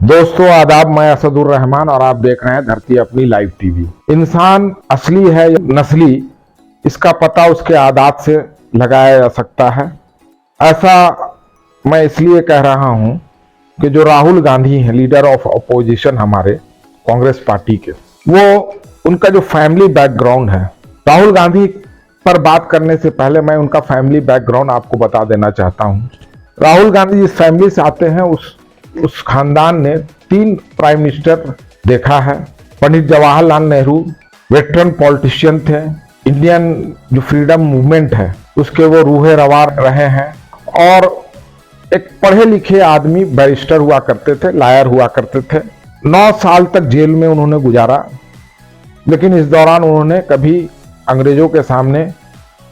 दोस्तों आदाब, मैं असदुर रहमान और आप देख रहे हैं धरती अपनी लाइव टीवी। इंसान असली है या नस्ली, इसका पता उसके आदात से लगाया जा सकता है। ऐसा मैं इसलिए कह रहा हूं कि जो राहुल गांधी हैं, लीडर ऑफ अपोजिशन हमारे कांग्रेस पार्टी के, वो उनका जो फैमिली बैकग्राउंड है, राहुल गांधी पर बात करने से पहले मैं उनका फैमिली बैकग्राउंड आपको बता देना चाहता हूं। राहुल गांधी जिस फैमिली से आते हैं उस खानदान ने 3 प्राइम मिनिस्टर देखा है। पंडित जवाहरलाल नेहरू वेटरन पॉलिटिशियन थे, इंडियन जो फ्रीडम मूवमेंट है उसके वो रूहे रवार रहे हैं, और एक पढ़े लिखे आदमी बैरिस्टर हुआ करते थे, लायर हुआ करते थे। 9 साल तक जेल में उन्होंने गुजारा, लेकिन इस दौरान उन्होंने कभी अंग्रेजों के सामने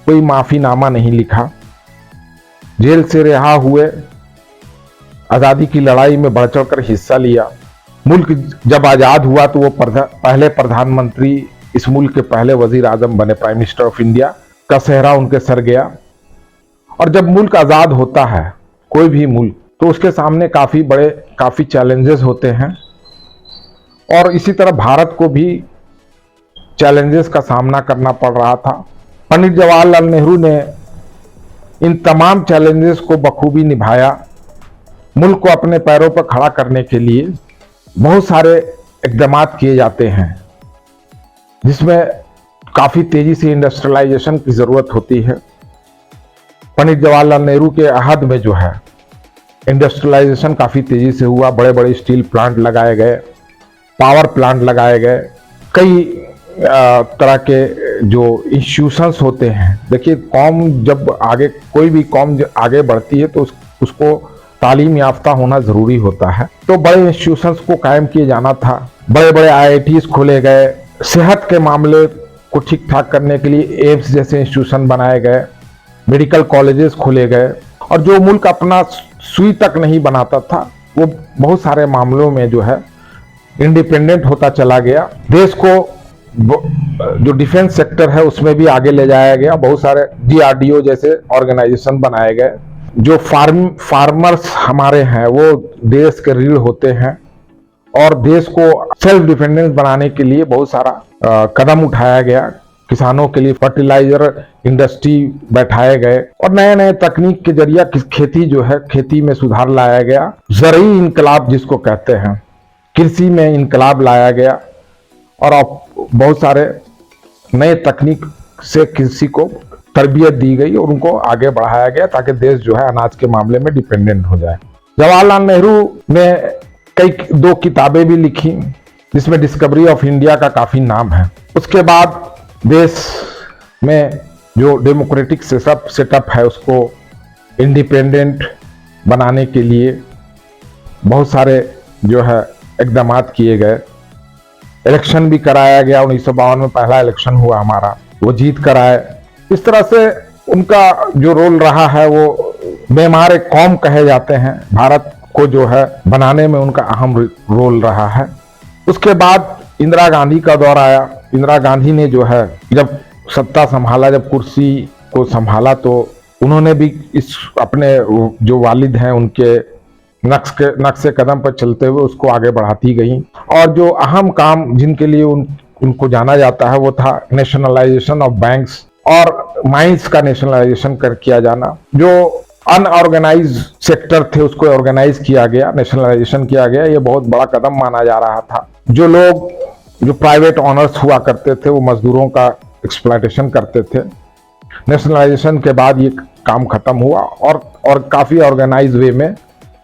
कोई माफीनामा नहीं लिखा। जेल से रिहा हुए, आज़ादी की लड़ाई में बढ़ चढ़ कर हिस्सा लिया। मुल्क जब आज़ाद हुआ तो वो पहले प्रधानमंत्री, इस मुल्क के पहले वजीर आजम बने, प्राइम मिनिस्टर ऑफ इंडिया का सेहरा उनके सर गया। और जब मुल्क आज़ाद होता है, कोई भी मुल्क, तो उसके सामने काफ़ी चैलेंजेस होते हैं, और इसी तरह भारत को भी चैलेंजेस का सामना करना पड़ रहा था। पंडित जवाहरलाल नेहरू ने इन तमाम चैलेंजेस को बखूबी निभाया। मुल्क को अपने पैरों पर खड़ा करने के लिए बहुत सारे इक़दाम किए जाते हैं, जिसमें काफ़ी तेज़ी से इंडस्ट्रियलाइजेशन की ज़रूरत होती है। पंडित जवाहरलाल नेहरू के अहद में जो है इंडस्ट्रियलाइजेशन काफ़ी तेज़ी से हुआ। बड़े बड़े स्टील प्लांट लगाए गए, पावर प्लांट लगाए गए, कई तरह के जो इंस्टीट्यूशंस होते हैं। देखिए, कौम जब आगे, कोई भी कौम आगे बढ़ती है तो उसको तालीम याफ्ता होना ज़रूरी होता है। तो बड़े इंस्टीट्यूशंस को कायम किए जाना था। बड़े बड़े IITs खोले गए, सेहत के मामले को ठीक ठाक करने के लिए एम्स जैसे इंस्टीट्यूशन बनाए गए, मेडिकल कॉलेजेस खोले गए, और जो मुल्क अपना सुई तक नहीं बनाता था वो बहुत सारे मामलों में जो है इंडिपेंडेंट होता चला गया। देश को जो डिफेंस सेक्टर है उसमें भी आगे ले जाया गया। बहुत सारे DRDO जैसे ऑर्गेनाइजेशन बनाए गए। जो फार्मर्स हमारे हैं वो देश के रीढ़ होते हैं, और देश को सेल्फ डिपेंडेंस बनाने के लिए बहुत सारा कदम उठाया गया। किसानों के लिए फर्टिलाइजर इंडस्ट्री बैठाए गए, और नए नए तकनीक के जरिए खेती जो है, खेती में सुधार लाया गया। ज़रूरी इनकलाब जिसको कहते हैं, कृषि में इनकलाब लाया गया, और अब बहुत सारे नए तकनीक से कृषि को तरबियत दी गई और उनको आगे बढ़ाया गया, ताकि देश जो है अनाज के मामले में डिपेंडेंट हो जाए। जवाहरलाल नेहरू ने 2 किताबें भी लिखी, जिसमें डिस्कवरी ऑफ इंडिया का काफ़ी नाम है। उसके बाद देश में जो डेमोक्रेटिक सेटअप है उसको इंडिपेंडेंट बनाने के लिए बहुत सारे जो है इक़दाम किए गए। इलेक्शन भी कराया गया। 1952 में पहला इलेक्शन हुआ हमारा, वो जीत कर आए। इस तरह से उनका जो रोल रहा है वो मेमार कौम कहे जाते हैं। भारत को जो है बनाने में उनका अहम रोल रहा है। उसके बाद इंदिरा गांधी का दौर आया। इंदिरा गांधी ने जो है जब सत्ता संभाला, जब कुर्सी को संभाला, तो उन्होंने भी इस अपने जो वालिद हैं उनके नक्शे कदम पर चलते हुए उसको आगे बढ़ाती गई। और जो अहम काम जिनके लिए उनको जाना जाता है वो था नेशनलाइजेशन ऑफ बैंक्स और माइंस का नेशनलाइजेशन किया जाना। जो अनऑर्गेनाइज सेक्टर थे उसको ऑर्गेनाइज किया गया, नेशनलाइजेशन किया गया। ये बहुत बड़ा कदम माना जा रहा था। जो प्राइवेट ऑनर्स हुआ करते थे वो मजदूरों का एक्सप्लॉयटेशन करते थे। नेशनलाइजेशन के बाद ये काम खत्म हुआ, और काफ़ी ऑर्गेनाइज वे में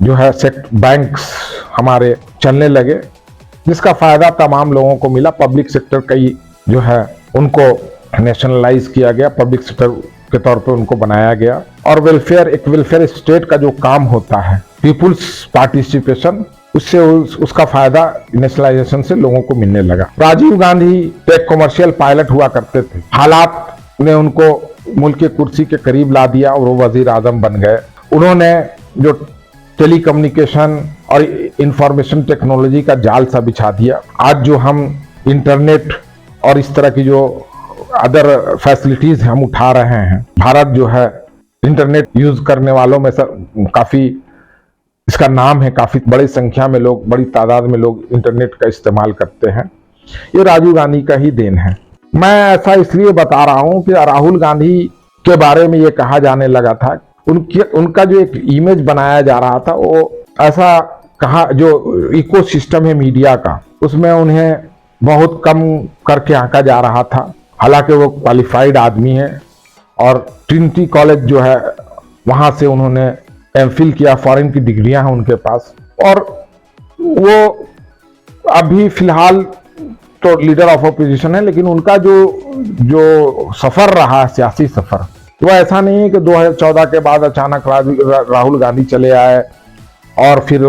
जो है बैंक्स हमारे चलने लगे, जिसका फ़ायदा तमाम लोगों को मिला। पब्लिक सेक्टर कई जो है उनको नेशनलाइज किया गया, पब्लिक सेक्टर के तौर पे उनको बनाया गया। और वेलफेयर स्टेट का जो काम होता है, पीपुल्स पार्टिसिपेशन, उससे उसका फायदा नेशनलाइजेशन से लोगों को मिलने लगा। राजीव गांधी एक कमर्शियल पायलट हुआ करते थे। हालात ने उनको मुल्क की कुर्सी के करीब ला दिया और वो वजीर आजम बन गए। उन्होंने जो टेलीकम्युनिकेशन और इंफॉर्मेशन टेक्नोलॉजी का जाल सा बिछा दिया। आज जो हम इंटरनेट और इस तरह की जो अदर फैसिलिटीज हम उठा रहे हैं, भारत जो है इंटरनेट यूज करने वालों में काफी इसका नाम है, काफी बड़ी संख्या में लोग, बड़ी तादाद में लोग इंटरनेट का इस्तेमाल करते हैं। ये राजीव गांधी का ही देन है। मैं ऐसा इसलिए बता रहा हूं कि राहुल गांधी के बारे में ये कहा जाने लगा था, उनका जो एक इमेज बनाया जा रहा था, वो ऐसा कहा, जो इकोसिस्टम है मीडिया का, उसमें उन्हें बहुत कम करके आंका जा रहा था। हालांकि वो क्वालिफाइड आदमी है और ट्रिनिटी कॉलेज जो है वहां से उन्होंने एमफिल किया, फॉरेन की डिग्रियां हैं उनके पास, और वो अभी फिलहाल तो लीडर ऑफ अपोजिशन है। लेकिन उनका जो सफर रहा, सियासी सफर, वो ऐसा नहीं है कि 2014 के बाद अचानक राहुल गांधी चले आए और फिर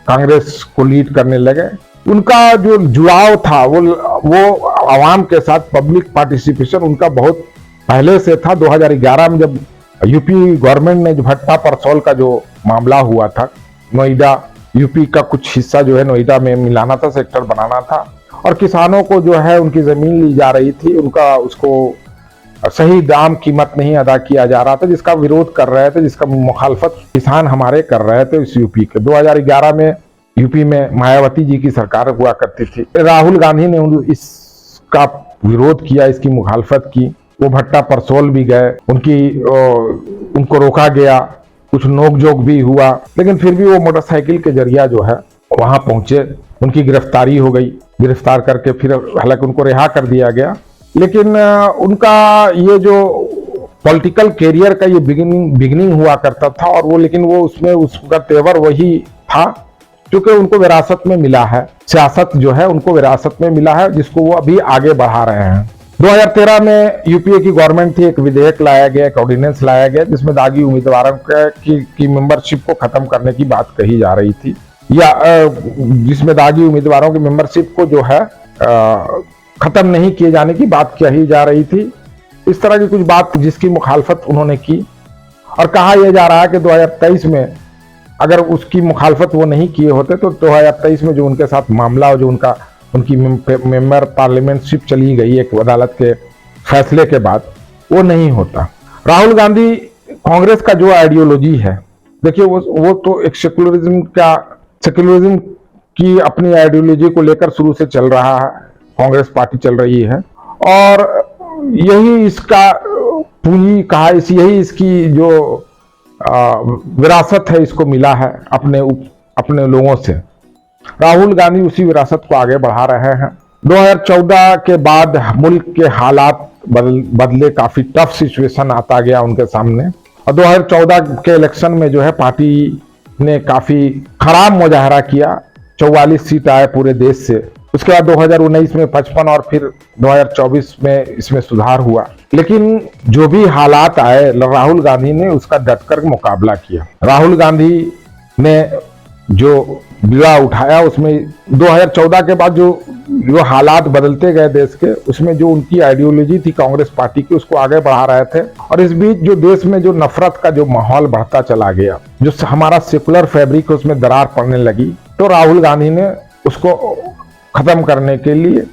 कांग्रेस को लीड करने लगे। उनका जो जुड़ाव था वो आवाम के साथ, पब्लिक पार्टिसिपेशन उनका बहुत पहले से था। 2011 में जब यूपी गवर्नमेंट ने जो भट्टा परसौल का जो मामला हुआ था, नोएडा, यूपी का कुछ हिस्सा जो है नोएडा में मिलाना था, सेक्टर बनाना था, और किसानों को जो है उनकी जमीन ली जा रही थी, उसको सही दाम कीमत नहीं अदा किया जा रहा था, जिसका विरोध कर रहे थे, जिसका मुखालफत किसान हमारे कर रहे थे इस यूपी के। 2011 में यूपी में मायावती जी की सरकार हुआ करती थी। राहुल गांधी ने इसका विरोध किया, इसकी मुखालफत की। वो भट्टा परसौल भी गए, उनको रोका गया, कुछ नोकझोंक भी हुआ, लेकिन फिर भी वो मोटरसाइकिल के जरिया जो है वहां पहुंचे। उनकी गिरफ्तारी हो गई, गिरफ्तार करके फिर हालांकि उनको रिहा कर दिया गया। लेकिन उनका ये जो पॉलिटिकल कैरियर का ये बिगिनिंग हुआ करता था, और वो लेकिन वो उसमें उसका तेवर वही था क्योंकि उनको विरासत में मिला है, सियासत जो है उनको विरासत में मिला है, जिसको वो अभी आगे बढ़ा रहे हैं। 2013 में यूपीए की गवर्नमेंट थी, एक विधेयक लाया गया, एक ऑर्डिनेंस लाया गया, जिसमें दागी उम्मीदवारों की मेंबरशिप को खत्म करने की बात कही जा रही थी, या जिसमें दागी उम्मीदवारों की मेंबरशिप को जो है खत्म नहीं किए जाने की बात कही जा रही थी। इस तरह की कुछ बात जिसकी मुखालफत उन्होंने की, और कहा यह जा रहा है कि 2023 में अगर उसकी मुखालफत वो नहीं किए होते तो 2023 में जो उनके साथ मामला, जो उनकी मेंबर पार्लियामेंटशिप चली गई एक अदालत के फैसले के बाद, वो नहीं होता। राहुल गांधी कांग्रेस का जो आइडियोलॉजी है, देखिए वो तो एक सेक्युलरिज्म की अपनी आइडियोलॉजी को लेकर शुरू से चल रहा है, कांग्रेस पार्टी चल रही है, और यही इसका पूंजी कहा, यही इसकी जो विरासत है, इसको मिला है अपने लोगों से। राहुल गांधी उसी विरासत को आगे बढ़ा रहे हैं। 2014 के बाद मुल्क के हालात बदले, काफी टफ सिचुएशन आता गया उनके सामने, और 2014 के इलेक्शन में जो है पार्टी ने काफी खराब मुजाहरा किया, 44 सीट आए पूरे देश से। उसके बाद 2019 में 55 और फिर 2024 में इसमें सुधार हुआ। लेकिन जो भी हालात आए, राहुल गांधी ने उसका डटकर मुकाबला किया। राहुल गांधी ने जो बीड़ा उठाया, उसमें 2014 के बाद जो हालात बदलते गए देश के, उसमें जो उनकी आइडियोलॉजी थी कांग्रेस पार्टी की, उसको आगे बढ़ा रहे थे। और इस बीच जो देश में जो नफरत का जो माहौल बढ़ता चला गया, जो हमारा सेकुलर फैब्रिक है उसमें दरार पड़ने लगी, तो राहुल गांधी ने उसको खत्म करने के लिए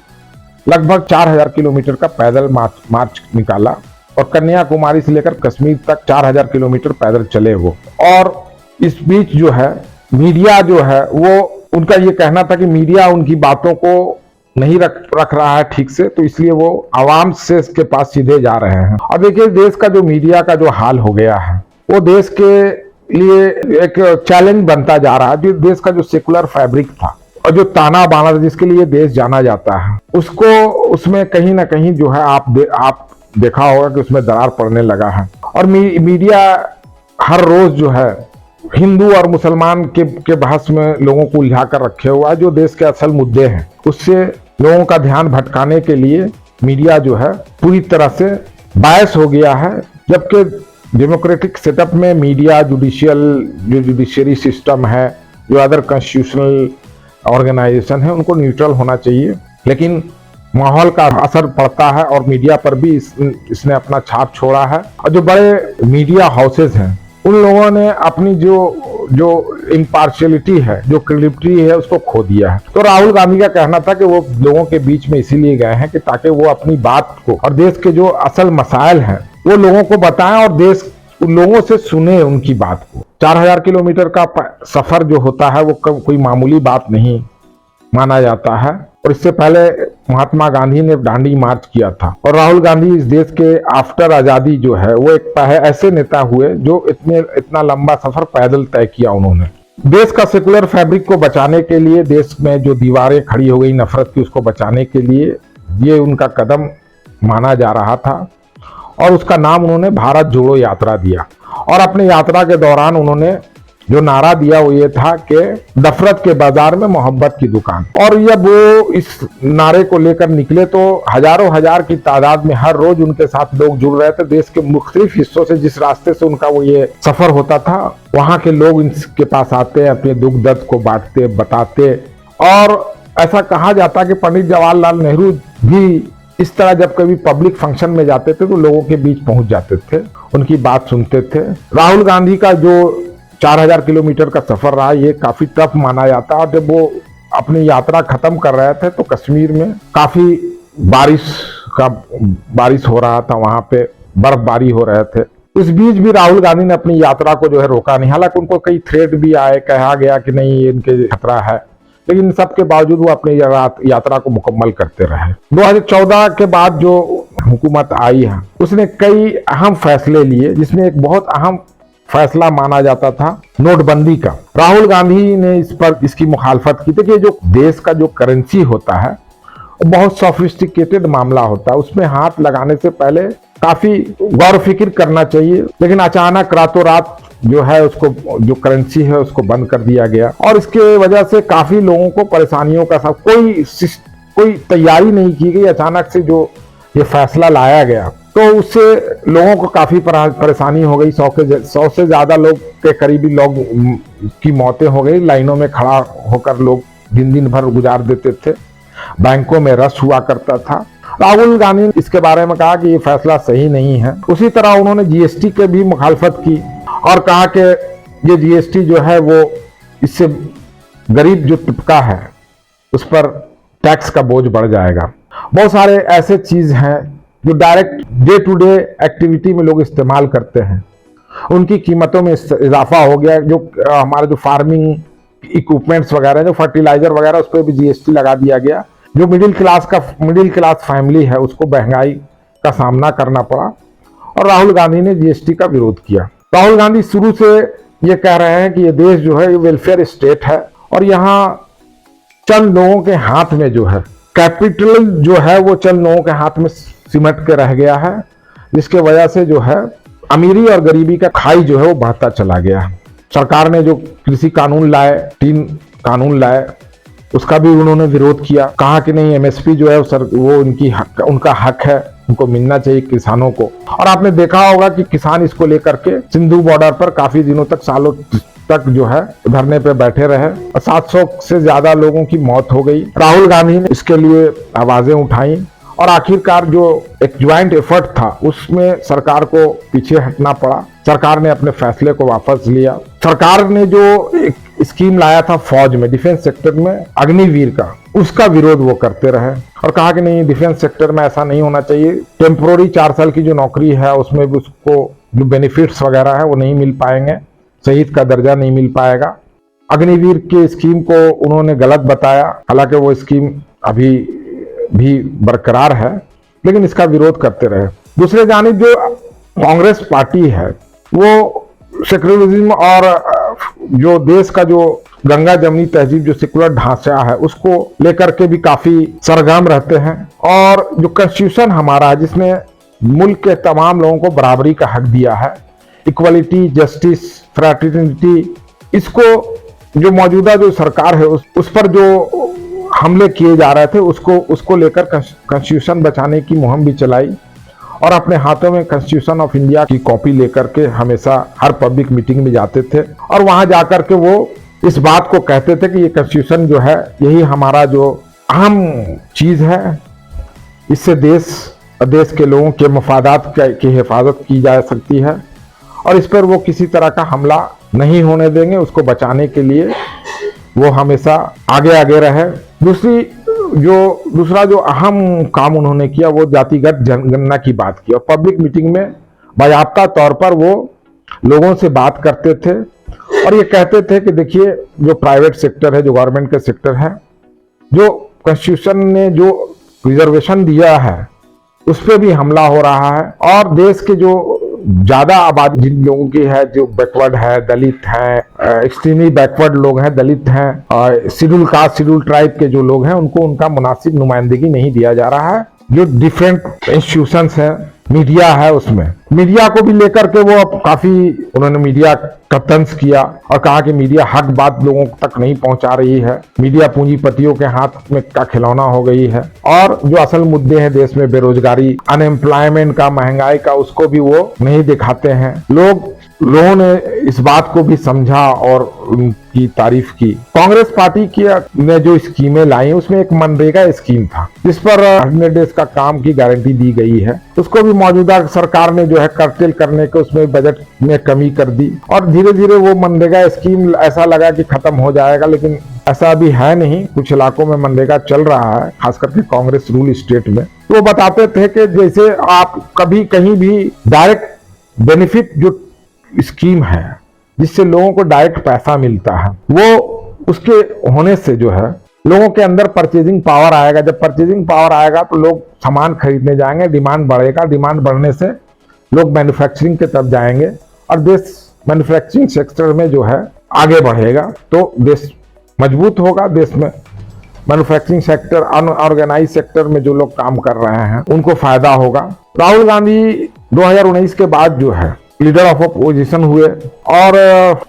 लगभग 4000 किलोमीटर का पैदल मार्च निकाला, और कन्याकुमारी से लेकर कश्मीर तक 4000 किलोमीटर पैदल चले वो। और इस बीच जो है मीडिया जो है, वो उनका ये कहना था कि मीडिया उनकी बातों को नहीं रख रहा है ठीक से, तो इसलिए वो आवाम से इसके पास सीधे जा रहे हैं। और देखिए देश का जो मीडिया का जो हाल हो गया है, वो देश के लिए एक चैलेंज बनता जा रहा है। जो देश का जो सेकुलर फैब्रिक था और जो ताना बाना था, जिसके लिए देश जाना जाता है, उसमें कहीं ना कहीं जो है आप देखा होगा कि उसमें दरार पड़ने लगा है। और मीडिया हर रोज जो है हिंदू और मुसलमान के बहस में लोगों को उलझा कर रखे हुआ है। जो देश के असल मुद्दे हैं उससे लोगों का ध्यान भटकाने के लिए मीडिया जो है पूरी तरह से बायस हो गया है। जबकि डेमोक्रेटिक सेटअप में मीडिया, जुडिशियरी सिस्टम है, जो अदर कॉन्स्टिट्यूशनल ऑर्गेनाइजेशन है, उनको न्यूट्रल होना चाहिए। लेकिन माहौल का असर पड़ता है और मीडिया पर भी इसने अपना छाप छोड़ा है। और जो बड़े मीडिया हाउसेज हैं, उन लोगों ने अपनी जो इम्पार्शियलिटी है, जो क्रेडिबिलिटी है, उसको खो दिया है। तो राहुल गांधी का कहना था कि वो लोगों के बीच में इसीलिए गए हैं कि ताकि वो अपनी बात को और देश के जो असल मसाइल हैं वो लोगों को बताएं और देश उन लोगों से सुने उनकी बात को। 4000 किलोमीटर का सफर जो होता है वो कोई मामूली बात नहीं माना जाता है। और इससे पहले महात्मा गांधी ने दांडी मार्च किया था, और राहुल गांधी इस देश के आफ्टर आजादी जो है वो एक ऐसे नेता हुए जो इतना लंबा सफर पैदल तय किया उन्होंने। देश का सेकुलर फैब्रिक को बचाने के लिए, देश में जो दीवारें खड़ी हो गई नफरत की, उसको बचाने के लिए ये उनका कदम माना जा रहा था, और उसका नाम उन्होंने भारत जोड़ो यात्रा दिया। और अपनी यात्रा के दौरान उन्होंने जो नारा दिया वो ये था कि नफरत के बाजार में मोहब्बत की दुकान। और जब वो इस नारे को लेकर निकले तो हजारों हजार की तादाद में हर रोज उनके साथ लोग जुड़ रहे थे। देश के मुख्तलिफ हिस्सों से, जिस रास्ते से उनका वो ये सफर होता था, वहां के लोग इनके पास आते, अपने दुख दर्द को बांटते, बताते। और ऐसा कहा जाता कि पंडित जवाहरलाल नेहरू भी इस तरह जब कभी पब्लिक फंक्शन में जाते थे तो लोगों के बीच पहुंच जाते थे, उनकी बात सुनते थे। राहुल गांधी का जो 4000 किलोमीटर का सफर रहा, ये काफी टफ माना जाता है। और जब वो अपनी यात्रा खत्म कर रहे थे तो कश्मीर में काफी बारिश हो रहा था, वहां पे बर्फबारी हो रहे थे। इस बीच भी राहुल गांधी ने अपनी यात्रा को जो है रोका नहीं। हालांकि उनको कई थ्रेट भी आए, कहा गया कि नहीं ये इनके खतरा है, लेकिन सबके बावजूद वो अपनी यात्रा को मुकम्मल करते रहे। 2014 के बाद जो हुकूमत आई है उसने कई अहम फैसले लिए, जिसमें एक बहुत अहम फैसला माना जाता था नोटबंदी का। राहुल गांधी ने इस पर इसकी मुखालफत की थी कि जो देश का जो करेंसी होता है वो बहुत सोफिस्टिकेटेड मामला होता है, उसमें हाथ लगाने से पहले काफी गौर फिक्र करना चाहिए। लेकिन अचानक रातों रात जो है उसको, जो करेंसी है उसको बंद कर दिया गया, और इसके वजह से काफी लोगों को परेशानियों का कोई तैयारी नहीं की गई। अचानक से जो ये फैसला लाया गया तो उससे लोगों को काफी परेशानी हो गई। 100 से ज्यादा लोग के करीबी लोग की मौतें हो गई। लाइनों में खड़ा होकर लोग दिन भर गुजार देते थे, बैंकों में रश हुआ करता था। राहुल गांधी ने इसके बारे में कहा कि ये फैसला सही नहीं है। उसी तरह उन्होंने जीएसटी के भी मुखालफत की और कहा कि ये जीएसटी जो है वो इससे गरीब जो तबका है उस पर टैक्स का बोझ बढ़ जाएगा। बहुत सारे ऐसे चीज हैं जो direct day to day activity में लोग इस्तेमाल करते हैं, उनकी कीमतों में इजाफा हो गया। जो हमारे जो फार्मिंग इक्विपमेंट्स वगैरह, जो फर्टिलाइजर वगैरह, उस पर भी जीएसटी लगा दिया गया। जो मिडिल क्लास फैमिली है उसको महंगाई का सामना करना पड़ा, और राहुल गांधी ने जीएसटी का विरोध किया। राहुल गांधी शुरू से ये कह रहे हैं कि ये देश जो है ये वेलफेयर स्टेट है, और यहाँ चंद लोगों के हाथ में जो है कैपिटल जो है वो चंद लोगों के हाथ में सिमट के रह गया है, जिसके वजह से जो है अमीरी और गरीबी का खाई जो है वो बढ़ता चला गया। सरकार ने जो कृषि कानून लाए, 3 कानून लाए, उसका भी उन्होंने विरोध किया। कहा कि नहीं, एमएसपी जो है वो उनका हक है, उनको मिलना चाहिए किसानों को। और आपने देखा होगा कि किसान इसको लेकर के सिंधु बॉर्डर पर काफी दिनों तक, सालों तक जो है धरने पे बैठे रहे, और 700 से ज्यादा लोगों की मौत हो गई। राहुल गांधी ने इसके लिए आवाजें उठाई, और आखिरकार जो एक ज्वाइंट एफर्ट था उसमें सरकार को पीछे हटना पड़ा। सरकार ने अपने फैसले को वापस लिया। सरकार ने जो एक स्कीम लाया था फौज में, डिफेंस सेक्टर में, अग्निवीर का, उसका विरोध वो करते रहे और कहा कि नहीं, डिफेंस सेक्टर में ऐसा नहीं होना चाहिए। टेम्पोररी 4 साल की जो नौकरी है उसमें भी उसको जो बेनिफिट्स वगैरह है वो नहीं मिल पाएंगे, शहीद का दर्जा नहीं मिल पाएगा। अग्निवीर के स्कीम को उन्होंने गलत बताया, हालांकि वो स्कीम अभी भी बरकरार है, लेकिन इसका विरोध करते रहे। दूसरे जानिब जो कांग्रेस पार्टी है वो सेक्युलरिज्म और जो देश का जो गंगा जमनी तहजीब, जो सेकुलर ढांचा है, उसको लेकर के भी काफी सरगर्म रहते हैं। और जो कॉन्स्टिट्यूशन हमारा है, जिसने मुल्क के तमाम लोगों को बराबरी का हक दिया है, इक्वलिटी, जस्टिस, फ्रैटर्निटी, इसको जो मौजूदा जो सरकार है उस पर जो हमले किए जा रहे थे उसको लेकर कॉन्स्टिट्यूशन बचाने की मुहिम भी चलाई, और अपने हाथों में कॉन्स्टिट्यूशन ऑफ इंडिया की कॉपी लेकर के हमेशा हर पब्लिक मीटिंग में जाते थे, और वहां जाकर के वो इस बात को कहते थे कि ये कॉन्स्टिट्यूशन जो है यही हमारा जो अहम चीज है, इससे देश के लोगों के मफादात की हिफाजत की जा सकती है, और इस पर वो किसी तरह का हमला नहीं होने देंगे। उसको बचाने के लिए वो हमेशा आगे रहे। दूसरा जो अहम काम उन्होंने किया वो जातिगत जनगणना की बात की, और पब्लिक मीटिंग में बायाब्ता तौर पर वो लोगों से बात करते थे और ये कहते थे कि देखिए जो प्राइवेट सेक्टर है, जो गवर्नमेंट का सेक्टर है, जो कॉन्स्टिट्यूशन ने जो रिजर्वेशन दिया है उस पर भी हमला हो रहा है और देश के जो ज्यादा आबादी जिन लोगों की है, जो बैकवर्ड है, दलित हैं, एक्सट्रीमली बैकवर्ड लोग हैं, दलित हैं, शेड्यूल कास्ट, शेड्यूल ट्राइब के जो लोग हैं, उनको उनका मुनासिब नुमाइंदगी नहीं दिया जा रहा है। जो डिफरेंट इंस्टीट्यूशंस हैं, मीडिया है, उसमें मीडिया को भी लेकर के वो अब काफी उन्होंने मीडिया का तंज किया और कहा कि मीडिया हक बात लोगों तक नहीं पहुंचा रही है, मीडिया पूंजीपतियों के हाथ में का खिलौना हो गई है और जो असल मुद्दे हैं देश में, बेरोजगारी, अनएम्प्लॉयमेंट का, महंगाई का, उसको भी वो नहीं दिखाते हैं। लोगों ने इस बात को भी समझा और उनकी तारीफ की। कांग्रेस पार्टी की ने जो स्कीमें लाई उसमें एक मनरेगा स्कीम था जिस पर 100 डेज का काम की गारंटी दी गई है, उसको भी मौजूदा सरकार ने जो है कर्टेल करने के उसमें बजट में कमी कर दी और धीरे धीरे वो मनरेगा स्कीम ऐसा लगा कि खत्म हो जाएगा, लेकिन ऐसा अभी है नहीं। कुछ इलाकों में मनरेगा चल रहा है, खास करके कांग्रेस रूल स्टेट में। तो वो बताते थे कि जैसे आप कभी कहीं भी डायरेक्ट बेनिफिट जो स्कीम है जिससे लोगों को डायरेक्ट पैसा मिलता है, वो उसके होने से जो है लोगों के अंदर परचेजिंग पावर आएगा। जब परचेजिंग पावर आएगा तो लोग सामान खरीदने जाएंगे, डिमांड बढ़ेगा, डिमांड बढ़ने से लोग मैन्युफैक्चरिंग के तरफ जाएंगे और देश मैन्युफैक्चरिंग सेक्टर में जो है आगे बढ़ेगा तो देश मजबूत होगा। देश में मैन्युफैक्चरिंग सेक्टर, अनऑर्गेनाइज सेक्टर में जो लोग काम कर रहे हैं उनको फायदा होगा। राहुल गांधी 2019 के बाद जो है लीडर ऑफ अपोजिशन हुए और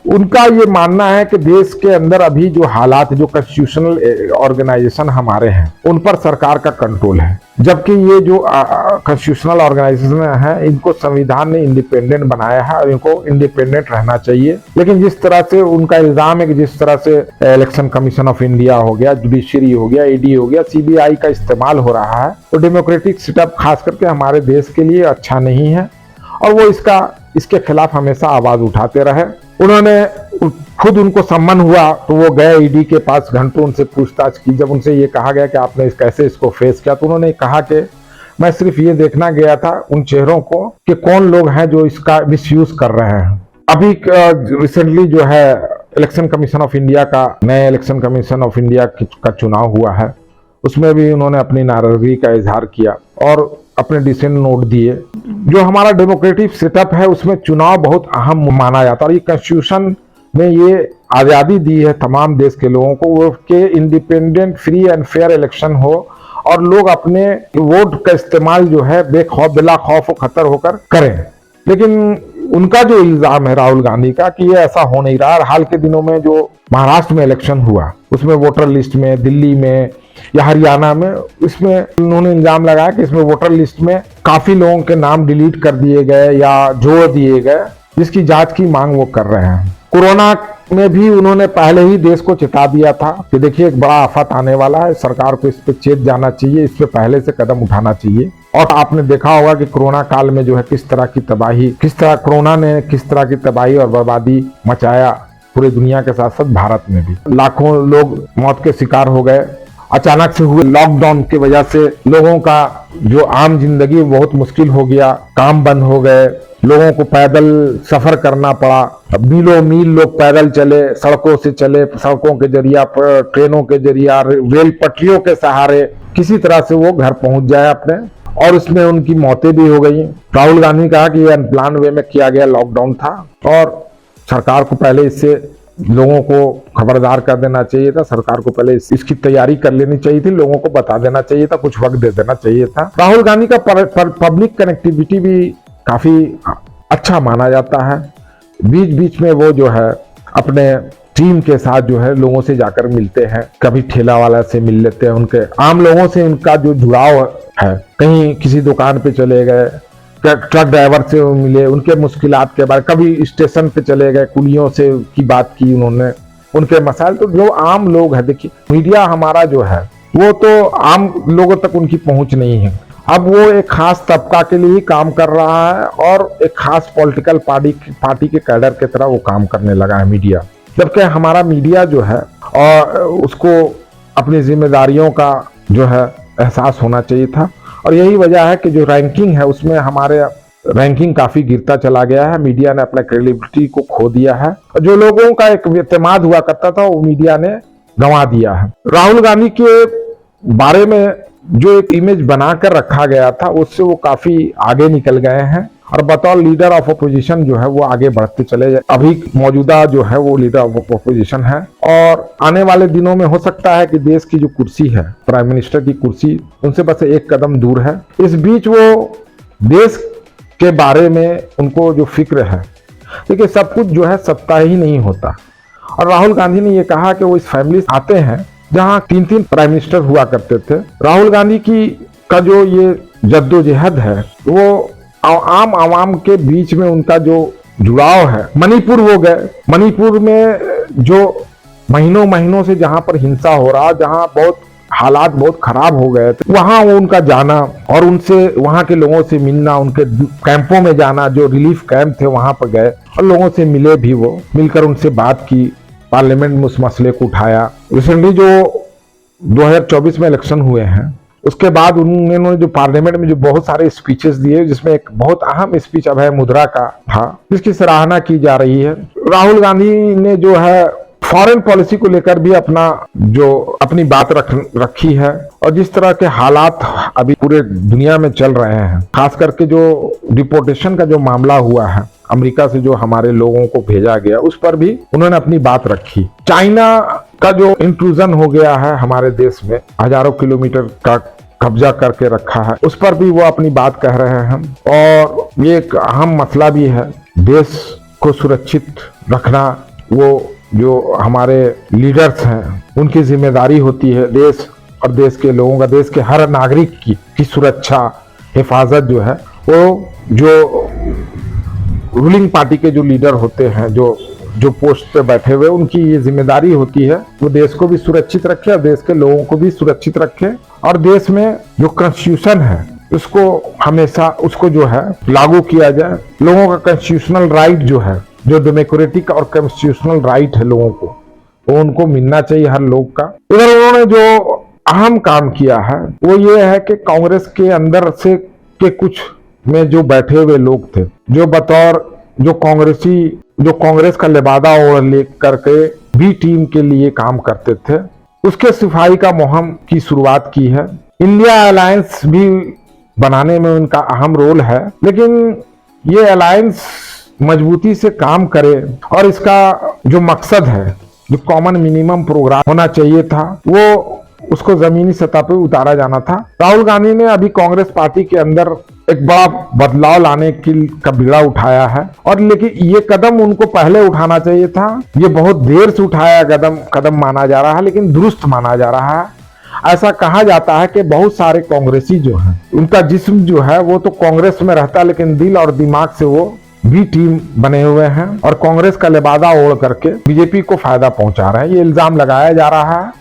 उनका ये मानना है कि देश के अंदर अभी जो हालात, जो कॉन्स्टिट्यूशनल ऑर्गेनाइजेशन हमारे हैं उन पर सरकार का कंट्रोल है, जबकि ये जो कॉन्स्टिट्यूशननल ऑर्गेनाइजेशन है इनको संविधान ने इंडिपेंडेंट बनाया है और इनको इंडिपेंडेंट रहना चाहिए। लेकिन जिस तरह से उनका इल्जाम है कि जिस तरह से इलेक्शन कमीशन ऑफ इंडिया हो गया, जुडिशरी हो गया, ईडी हो गया, सीबीआई का इस्तेमाल हो रहा है, तो डेमोक्रेटिक सेटअप खास करके हमारे देश के लिए अच्छा नहीं है और वो इसके खिलाफ हमेशा आवाज उठाते रहे। उन्होंने खुद उनको सम्मान हुआ तो वो गए ईडी के पास, घंटों उनसे पूछताछ की। जब उनसे ये कहा गया कि आपने कैसे इसको फेस किया तो उन्होंने कहा कि मैं सिर्फ ये देखना गया था उन चेहरों को कि कौन लोग हैं जो इसका मिसयूज कर रहे हैं। अभी रिसेंटली जो है इलेक्शन कमीशन ऑफ इंडिया का, नए इलेक्शन कमीशन ऑफ इंडिया का चुनाव हुआ है, उसमें भी उन्होंने अपनी नाराजगी का इजहार किया और अपने डिसेंट नोट दिए। जो हमारा डेमोक्रेटिक सेटअप है उसमें चुनाव बहुत अहम माना जाता है और ये कॉन्स्टिट्यूशन ने ये आज़ादी दी है तमाम देश के लोगों को वो कि independent, free and fair election हो और लोग अपने वोट का इस्तेमाल जो है बिला खौफ व खतर होकर करें। लेकिन उनका जो इल्जाम है राहुल गांधी का कि ये ऐसा हो नहीं रहा। हाल के दिनों में जो महाराष्ट्र में इलेक्शन हुआ उसमें वोटर लिस्ट में, दिल्ली में या हरियाणा में, इसमें उन्होंने इल्जाम लगाया कि इसमें वोटर लिस्ट में काफी लोगों के नाम डिलीट कर दिए गए या जोड़ दिए गए, जिसकी जांच की मांग वो कर रहे हैं। कोरोना में भी उन्होंने पहले ही देश को चेता दिया था कि देखिए एक बड़ा आफत आने वाला है, सरकार को इस पे चेत जाना चाहिए, इस पे पहले से कदम उठाना चाहिए। और आपने देखा होगा कि कोरोना काल में जो है किस तरह कोरोना ने किस तरह की तबाही और बर्बादी मचाया पूरी दुनिया के साथ साथ भारत में भी। लाखों लोग मौत के शिकार हो गए। अचानक से हुए लॉकडाउन की वजह से लोगों का जो आम जिंदगी बहुत मुश्किल हो गया, काम बंद हो गए, लोगों को पैदल सफर करना पड़ा, मीलों मील लोग पैदल चले, सड़कों से चले, सड़कों के जरिया, ट्रेनों के जरिया, रेल पटरियों के सहारे किसी तरह से वो घर पहुंच जाए अपने, और उसमें उनकी मौतें भी हो गई। राहुल गांधी कहा कि ये अनप्लान वे में किया गया लॉकडाउन था और सरकार को पहले इससे लोगों को खबरदार कर देना चाहिए था, सरकार को पहले इसकी तैयारी कर लेनी चाहिए थी, लोगों को बता देना चाहिए था, कुछ वक्त दे देना चाहिए था। राहुल गांधी का पब्लिक कनेक्टिविटी भी काफी अच्छा माना जाता है। बीच बीच में वो जो है अपने टीम के साथ जो है लोगों से जाकर मिलते हैं, कभी ठेला वाला से मिल लेते हैं, उनके आम लोगों से उनका जो जुड़ाव है, कहीं किसी दुकान पे चले गए, ट्रक ड्राइवर से मिले, उनके मुश्किलात के बारे, कभी स्टेशन पे चले गए, कुलियों से की बात की उन्होंने, उनके मसाइल। तो जो आम लोग है, देखिए मीडिया हमारा जो है वो तो आम लोगों तक उनकी पहुंच नहीं है। अब वो एक खास तबका के लिए ही काम कर रहा है और एक खास पॉलिटिकल पार्टी के कैडर की तरह वो काम करने लगा है मीडिया। जबकि हमारा मीडिया जो है और उसको अपनी जिम्मेदारियों का जो है एहसास होना चाहिए था। और यही वजह है कि जो रैंकिंग है उसमें हमारे रैंकिंग काफी गिरता चला गया है। मीडिया ने अपना क्रेडिबिलिटी को खो दिया है और जो लोगों का एक एतमाद हुआ करता था वो मीडिया ने गंवा दिया है। राहुल गांधी के बारे में जो एक इमेज बनाकर रखा गया था उससे वो काफी आगे निकल गए हैं और बतौर लीडर ऑफ अपोजिशन जो है वो आगे बढ़ते चले जाए। अभी मौजूदा जो है वो लीडर ऑफ अपोजिशन है और आने वाले दिनों में हो सकता है कि देश की जो कुर्सी है, प्राइम मिनिस्टर की कुर्सी, उनसे बस एक कदम दूर है। इस बीच वो देश के बारे में उनको जो फिक्र है, देखिए सब कुछ जो है सत्ता ही नहीं होता। और राहुल गांधी ने ये कहा कि वो इस फैमिली से आते हैं जहां 3 प्राइम मिनिस्टर हुआ करते थे। राहुल गांधी की का जो ये जद्दोजहद है वो आम आवाम के बीच में उनका जो जुड़ाव है। मणिपुर वो गए, मणिपुर में जो महीनों से जहां पर हिंसा हो रहा, जहां बहुत हालात बहुत खराब हो गए थे, वहां वो उनका जाना और उनसे वहां के लोगों से मिलना, उनके कैंपों में जाना, जो रिलीफ कैंप थे वहां पर गए और लोगों से मिले भी, वो मिलकर उनसे बात की, पार्लियामेंट में उस मसले को उठाया। रिसेंटली जो 2024 में इलेक्शन हुए हैं उसके बाद उन्होंने जो पार्लियामेंट में जो बहुत सारे स्पीचेस दिए, जिसमें एक बहुत अहम स्पीच अभय मुद्रा का था जिसकी सराहना की जा रही है। राहुल गांधी ने जो है फॉरेन पॉलिसी को लेकर भी अपनी बात रखी है और जिस तरह के हालात अभी पूरे दुनिया में चल रहे हैं, खास करके जो डिपोर्टेशन का जो मामला हुआ है, अमेरिका से जो हमारे लोगों को भेजा गया, उस पर भी उन्होंने अपनी बात रखी। चाइना का जो इंट्रूजन हो गया है हमारे देश में, हजारों किलोमीटर का कब्जा करके रखा है, उस पर भी वो अपनी बात कह रहे हैं। और ये एक अहम मसला भी है, देश को सुरक्षित रखना वो जो हमारे लीडर्स हैं उनकी जिम्मेदारी होती है। देश और देश के लोगों का, देश के हर नागरिक की सुरक्षा, हिफाजत जो है वो जो रूलिंग पार्टी के जो लीडर होते हैं, जो पोस्ट पे बैठे हुए, उनकी ये जिम्मेदारी होती है वो देश को भी सुरक्षित रखे और देश के लोगों को भी सुरक्षित रखे। और देश में जो कॉन्स्टिट्यूशन है उसको हमेशा उसको जो है लागू किया जाए। लोगों का कॉन्स्टिट्यूशनल राइट जो है, जो डेमोक्रेटिक और कॉन्स्टिट्यूशनल राइट है लोगों को, वो उनको मिलना चाहिए हर लोग का। इधर उन्होंने जो अहम काम किया है वो ये है कि कांग्रेस के अंदर से के कुछ में जो बैठे हुए लोग थे, जो बतौर जो कांग्रेस का लिबादा ओढ़ ले करके बी टीम के लिए काम करते थे, उसके सिफाई का मुहिम की शुरुआत की है। इंडिया अलायंस भी बनाने में उनका अहम रोल है, लेकिन ये अलायंस मजबूती से काम करे और इसका जो मकसद है, जो कॉमन मिनिमम प्रोग्राम होना चाहिए था, वो उसको जमीनी सतह पे उतारा जाना था। राहुल गांधी ने अभी कांग्रेस पार्टी के अंदर एक बड़ा बदलाव लाने का बीड़ा उठाया है और लेकिन ये कदम उनको पहले उठाना चाहिए था। ये बहुत देर से उठाया कदम माना जा रहा है, लेकिन दुरुस्त माना जा रहा है। ऐसा कहा जाता है कि बहुत सारे कांग्रेसी जो हैं, उनका जिस्म जो है वो तो कांग्रेस में रहता है, लेकिन दिल और दिमाग से वो बी टीम बने हुए हैं और कांग्रेस का लिबादा ओढ़ करके बीजेपी को फायदा पहुंचा रहे हैं। ये इल्जाम लगाया जा रहा है।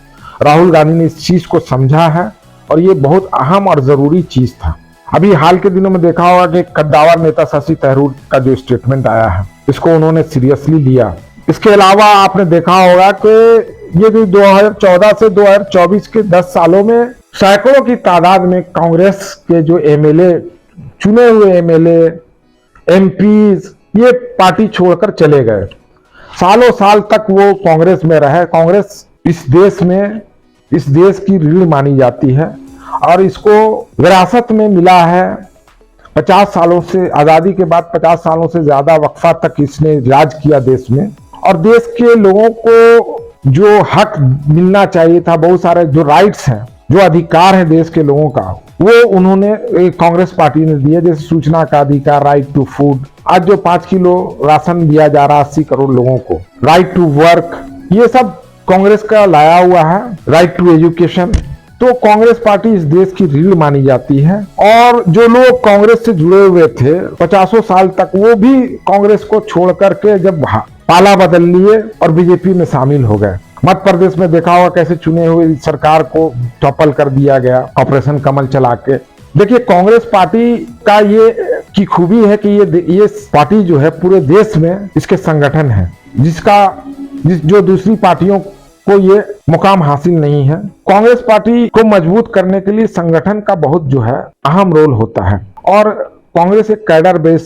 राहुल गांधी ने इस चीज को समझा है और ये बहुत अहम और जरूरी चीज था। अभी हाल के दिनों में देखा होगा कि कद्दावर नेता शशि थरूर का जो स्टेटमेंट आया है, इसको उन्होंने सीरियसली लिया। इसके अलावा आपने देखा होगा कि ये भी 2014 से 2024 के 10 सालों में सैकड़ों की तादाद में कांग्रेस के जो एमएलए, चुने हुए एमएलए, एमपीज, ये पार्टी छोड़कर चले गए। सालों साल तक वो कांग्रेस में रहे। कांग्रेस इस देश की रीढ़ मानी जाती है और इसको विरासत में मिला है। 50 सालों से, आजादी के बाद 50 सालों से ज्यादा वक्फा तक इसने राज किया देश में और देश के लोगों को जो हक मिलना चाहिए था, बहुत सारे जो राइट्स हैं, जो अधिकार है देश के लोगों का, वो उन्होंने कांग्रेस पार्टी ने दिया। जैसे सूचना का अधिकार, राइट टू फूड, आज जो 5 किलो राशन दिया जा रहा है 80 करोड़ लोगों को, राइट टू वर्क, ये सब कांग्रेस का लाया हुआ है। Right to education. तो कांग्रेस पार्टी इस देश की रीढ़ मानी जाती है और जो लोग कांग्रेस से जुड़े हुए थे 50 साल तक, वो भी कांग्रेस को छोड़ करके जब पाला बदल लिए और बीजेपी में शामिल हो गए। मध्य प्रदेश में देखा होगा कैसे चुने हुए सरकार को टॉपल कर दिया गया ऑपरेशन कमल चला के। देखिए, कांग्रेस पार्टी का ये की खूबी है कि ये पार्टी जो है पूरे देश में इसके संगठन है, जो दूसरी पार्टियों को ये मुकाम हासिल नहीं है। कांग्रेस पार्टी को मजबूत करने के लिए संगठन का बहुत जो है अहम रोल होता है और कांग्रेस एक कैडर बेस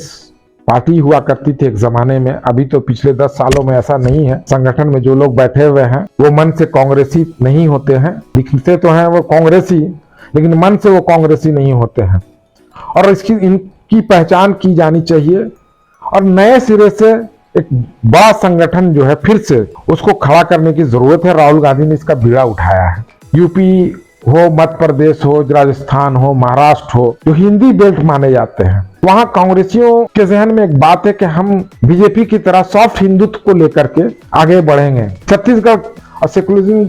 पार्टी हुआ करती थी एक जमाने में। अभी तो पिछले 10 सालों में ऐसा नहीं है। संगठन में जो लोग बैठे हुए हैं वो मन से कांग्रेसी नहीं होते हैं, दिखते तो हैं वो कांग्रेसी, लेकिन मन से वो कांग्रेसी नहीं होते हैं। और इनकी पहचान की जानी चाहिए और नए सिरे से एक बड़ा संगठन जो है फिर से उसको खड़ा करने की जरूरत है। राहुल गांधी ने इसका बीड़ा उठाया है। यूपी हो, मध्य प्रदेश हो, राजस्थान हो, महाराष्ट्र हो, जो हिंदी बेल्ट माने जाते हैं, वहां कांग्रेसियों के जहन में एक बात है कि हम बीजेपी की तरह सॉफ्ट हिंदुत्व को लेकर के आगे बढ़ेंगे। छत्तीसगढ़ और सेकुलरिज्म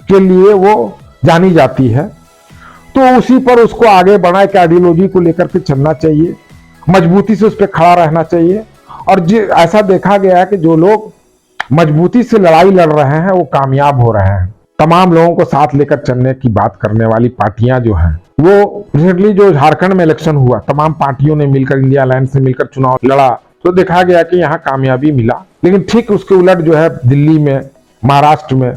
के लिए वो जानी जाती है, तो उसी पर उसको आगे बढ़ाए के आइडियोलॉजी को लेकर के चलना चाहिए, मजबूती से उस पर खड़ा रहना चाहिए। और ऐसा देखा गया है कि जो लोग मजबूती से लड़ाई लड़ रहे हैं वो कामयाब हो रहे हैं। तमाम लोगों को साथ लेकर चलने की बात करने वाली पार्टियां जो हैं, वो रिसेंटली जो झारखंड में इलेक्शन हुआ, तमाम पार्टियों ने मिलकर, इंडिया अलायंस से मिलकर चुनाव लड़ा, तो देखा गया कि यहाँ कामयाबी मिला। लेकिन ठीक उसके उलट जो है दिल्ली में, महाराष्ट्र में,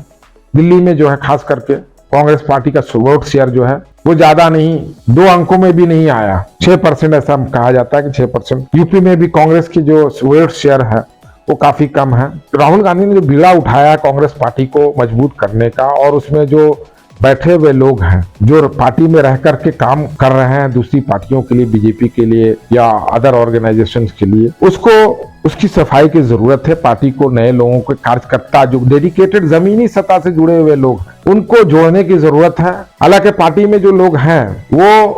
दिल्ली में जो है खास करके कांग्रेस पार्टी का वोट शेयर जो है वो ज्यादा नहीं, 2 अंकों में भी नहीं आया, 6% ऐसा कहा जाता है कि 6%। यूपी में भी कांग्रेस की जो वोट शेयर है वो काफी कम है। राहुल गांधी ने जो बीड़ा उठाया कांग्रेस पार्टी को मजबूत करने का, और उसमें जो बैठे हुए लोग हैं जो पार्टी में रह करके काम कर रहे हैं दूसरी पार्टियों के लिए, बीजेपी के लिए या अदर ऑर्गेनाइजेशंस के लिए, उसकी सफाई की जरूरत है। पार्टी को नए लोगों के कार्यकर्ता जो डेडिकेटेड जमीनी सतह से जुड़े हुए लोग हैं उनको जोड़ने की जरूरत है। हालांकि पार्टी में जो लोग हैं वो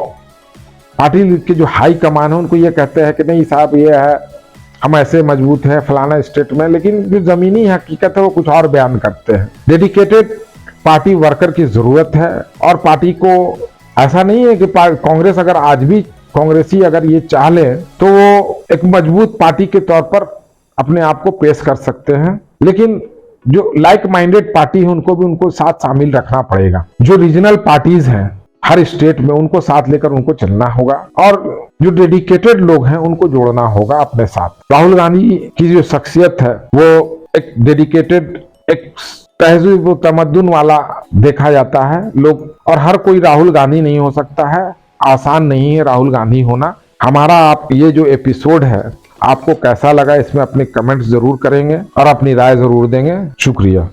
पार्टी के जो हाई कमान है उनको ये कहते हैं कि नहीं साहब ये है, हम ऐसे मजबूत हैं फलाना स्टेट में, लेकिन जो जमीनी हकीकत है वो कुछ और बयान करते हैं। डेडिकेटेड पार्टी वर्कर की जरूरत है। और पार्टी को ऐसा नहीं है कि कांग्रेस अगर आज भी कांग्रेसी अगर ये चाह ले तो वो एक मजबूत पार्टी के तौर पर अपने आप को पेश कर सकते हैं, लेकिन जो लाइक माइंडेड पार्टी है उनको साथ शामिल रखना पड़ेगा। जो रीजनल पार्टीज हैं हर स्टेट में उनको साथ लेकर उनको चलना होगा, और जो डेडिकेटेड लोग हैं उनको जोड़ना होगा अपने साथ। राहुल गांधी की जो शख्सियत है वो एक डेडिकेटेड, एक तहजीब व तमद्दुन वाला देखा जाता है लोग, और हर कोई राहुल गांधी नहीं हो सकता है, आसान नहीं है राहुल गांधी होना। हमारा आप ये जो एपिसोड है आपको कैसा लगा, इसमें अपने कमेंट्स जरूर करेंगे और अपनी राय जरूर देंगे। शुक्रिया।